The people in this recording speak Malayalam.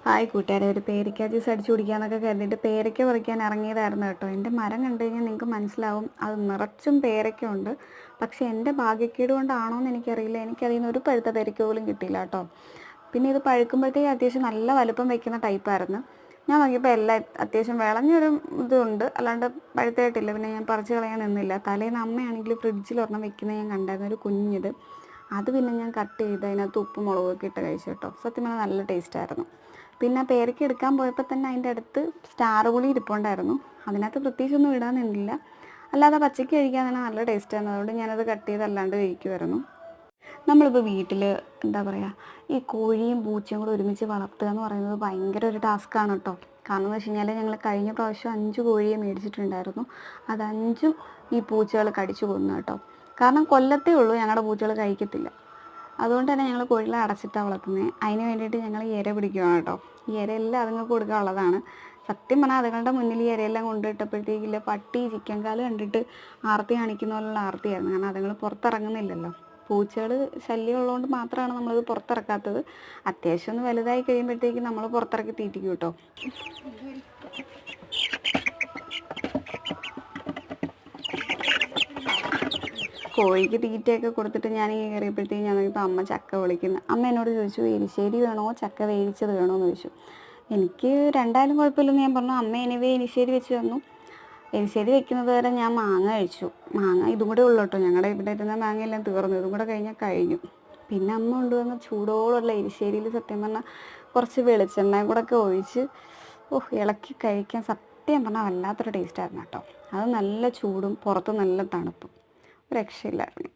ഹായ് കൂട്ടുകാരെ, ഒരു പേരയ്ക്ക ജ്യൂസ് അടിച്ചു കുടിക്കാമെന്നൊക്കെ കരുതിയിട്ട് പേരയ്ക്ക പറിക്കാൻ ഇറങ്ങിയതായിരുന്നു കേട്ടോ. എൻ്റെ മരം കണ്ടു കഴിഞ്ഞാൽ നിങ്ങൾക്ക് മനസ്സിലാവും, അത് നിറച്ചും പേരയ്ക്ക ഉണ്ട്. പക്ഷേ എൻ്റെ ഭാഗ്യക്കേട് കൊണ്ടാണോ എന്ന് എനിക്കറിയില്ല, എനിക്കതിൽ നിന്ന് ഒരു പഴുത്ത പേരയ്ക്ക പോലും കിട്ടിയില്ല കേട്ടോ. പിന്നെ ഇത് പഴുക്കുമ്പോഴത്തേക്ക് അത്യാവശ്യം നല്ല വലുപ്പം വയ്ക്കുന്ന ടൈപ്പായിരുന്നു. ഞാൻ നോക്കിയപ്പോൾ എല്ലാം അത്യാവശ്യം വിളഞ്ഞൊരു ഇതുണ്ട്, അല്ലാണ്ട് പഴുത്തായിട്ടില്ല. പിന്നെ ഞാൻ പറിച്ച് കളയാൻ നിന്നില്ല. തലേന്ന് അമ്മയാണെങ്കിൽ ഫ്രിഡ്ജിൽ ഒരെണ്ണം വെക്കുന്നത് ഞാൻ കണ്ടായിരുന്നു, ഒരു കുഞ്ഞിത്. അത് പിന്നെ ഞാൻ കട്ട് ചെയ്ത് അതിനകത്ത് ഉപ്പും മുളകൊക്കെ ഇട്ട് കഴിച്ചു കേട്ടോ. സത്യം പറഞ്ഞാൽ നല്ല ടേസ്റ്റായിരുന്നു. പിന്നെ പേരയ്ക്ക എടുക്കാൻ പോയപ്പോൾ തന്നെ അതിൻ്റെ അടുത്ത് സ്റ്റാർ പുളി ഇരിപ്പുണ്ടായിരുന്നു. അതിനകത്ത് പ്രത്യേകിച്ചൊന്നും ഇടാൻ നിന്നില്ല, അല്ലാതെ പച്ചയ്ക്ക് കഴിക്കാൻ തന്നെ നല്ല ടേസ്റ്റായിരുന്നു. അതുകൊണ്ട് ഞാനത് കട്ട് ചെയ്ത് അല്ലാണ്ട് കഴിക്കുമായിരുന്നു. നമ്മളിപ്പോൾ വീട്ടിൽ എന്താ പറയുക, ഈ കോഴിയും പൂച്ചയും കൂടെ ഒരുമിച്ച് വളർത്തുക എന്ന് പറയുന്നത് ഭയങ്കര ഒരു ടാസ്ക്കാണ് കേട്ടോ. കാരണം എന്ന് വെച്ച് കഴിഞ്ഞാൽ ഞങ്ങൾ കഴിഞ്ഞ പ്രാവശ്യം 5 കോഴിയെ മേടിച്ചിട്ടുണ്ടായിരുന്നു. അത് 5ഉം ഈ പൂച്ചകൾ കടിച്ചു കൊന്നു കേട്ടോ. കാരണം കൊല്ലത്തേ ഉള്ളൂ, ഞങ്ങളുടെ പൂച്ചകൾ കഴിക്കത്തില്ല. അതുകൊണ്ട് തന്നെ ഞങ്ങൾ കോഴികളെ അടച്ചിട്ടാണ് വളർത്തുന്നത്. അതിന് വേണ്ടിയിട്ട് ഞങ്ങൾ ഇര പിടിക്കുകയാണ് കേട്ടോ. ഈ ഇരയെല്ലാം അതുങ്ങൾക്ക് കൊടുക്കാനുള്ളതാണ്. സത്യം പറഞ്ഞാൽ അതുങ്ങളുടെ മുന്നിൽ ഈ ഇരയെല്ലാം കൊണ്ടിട്ടപ്പോഴത്തേക്കില്ല, പട്ടി ചിക്കൻ കാല് കണ്ടിട്ട് ആർത്തി കാണിക്കുന്ന പോലുള്ള ആർത്തിയായിരുന്നു. കാരണം അതുങ്ങൾ പുറത്തിറങ്ങുന്നില്ലല്ലോ. പൂച്ചകൾ ശല്യം ഉള്ളതുകൊണ്ട് മാത്രമാണ് നമ്മളത് പുറത്തിറക്കാത്തത്. അത്യാവശ്യം ഒന്ന് വലുതായി കഴിയുമ്പോഴത്തേക്കും നമ്മൾ പുറത്തിറക്കി തീറ്റിക്കും കേട്ടോ. കോഴിക്ക് തീറ്റയൊക്കെ കൊടുത്തിട്ട് ഞാൻ ഈ കയറിയപ്പോഴത്തേക്കും ഞാൻ നോക്കിയപ്പോൾ അമ്മ ചക്ക വിളിക്കുന്നു. അമ്മ എന്നോട് ചോദിച്ചു, എരിശ്ശേരി വേണോ ചക്ക വേവിച്ചത് വേണോ എന്ന് ചോദിച്ചു. എനിക്ക് രണ്ടായാലും കുഴപ്പമില്ലെന്ന് ഞാൻ പറഞ്ഞു. അമ്മ എനിവേ എരിശ്ശേരി വെച്ച് തന്നു. എരിശ്ശേരി വെക്കുന്നത് വരെ ഞാൻ മാങ്ങ കഴിച്ചു. മാങ്ങ ഇതും കൂടെ ഉള്ളു കേട്ടോ. ഞങ്ങളുടെ ഇവിടെ ഇരുന്ന മാങ്ങയെല്ലാം തീർന്നു. ഇതും കൂടെ കഴിഞ്ഞാൽ കഴിഞ്ഞു. പിന്നെ അമ്മ കൊണ്ടുവന്ന ചൂടോടുള്ള എരിശ്ശേരിയിൽ സത്യം പറഞ്ഞാൽ കുറച്ച് വെളിച്ചെണ്ണയും കൂടെ ഒക്കെ ഒഴിച്ച് ഇളക്കി കഴിക്കാൻ സത്യം പറഞ്ഞാൽ വല്ലാത്തൊരു ടേസ്റ്റായിരുന്നു കേട്ടോ. അത് നല്ല ചൂടും പുറത്ത് നല്ല തണുപ്പും, രക്ഷയില്ലായിരുന്നു.